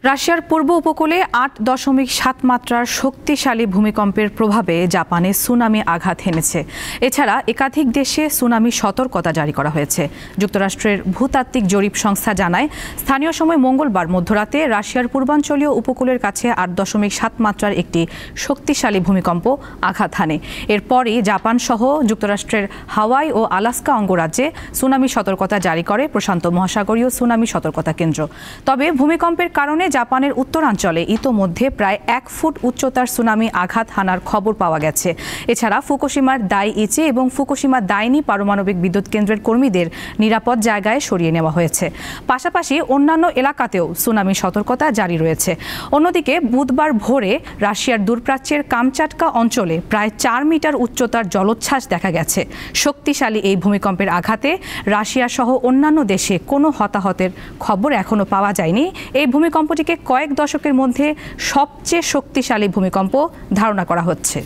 রাশিয়ার পূর্ব উপকূলে ৮.৭ মাত্রার শক্তিশালী ভূমিকম্পের প্রভাবে জাপানে সুনামি আঘাত হেনেছে। এছাড়া একাধিক দেশে সুনামি সতর্কতা জারি করা হয়েছে। যুক্তরাষ্ট্রের ভূতাত্ত্বিক জরিপ সংস্থা জানায়, স্থানীয় সময় মঙ্গলবার মধ্যরাতে রাশিয়ার পূর্বাঞ্চলীয় উপকূলের কাছে ৮.৭ মাত্রার একটি শক্তিশালী ভূমিকম্প আঘাত হানে। এরপরই জাপান সহ যুক্তরাষ্ট্রের হাওয়াই ও আলাস্কা অঙ্গরাজ্যে সুনামি সতর্কতা জারি করে প্রশান্ত মহাসাগরীয় সুনামি সতর্কতা কেন্দ্র। তবে ভূমিকম্পের কারণে জাপানের উত্তরাঞ্চলে ইতোমধ্যে প্রায় ১ ফুট উচ্চতার সুনামি আঘাত হানার খবর পাওয়া গেছে। এছাড়া ফুকুশিমার দাইইচি এবং ফুকুশিমা দাইনি পারমাণবিক বিদ্যুৎ কেন্দ্রের কর্মীদের নিরাপদ জায়গায় সরিয়ে নেওয়া হয়েছে। পাশাপাশি অন্যান্য এলাকাতেও সুনামি সতর্কতা জারি রয়েছে। অন্যদিকে বুধবার ভোরে রাশিয়ার দূরপ্রাচ্যের কামচাটকা অঞ্চলে প্রায় ৪ মিটার উচ্চতার জলোচ্ছ্বাস দেখা গেছে। শক্তিশালী এই ভূমিকম্পের আঘাতে রাশিয়া সহ অন্যান্য দেশে কোনো হতাহতের খবর এখনো পাওয়া যায়নি। এই ভূমিকম্পটিকে কয়েক দশকের মধ্যে সবচেয়ে শক্তিশালী ভূমিকম্প ধারণা করা হচ্ছে।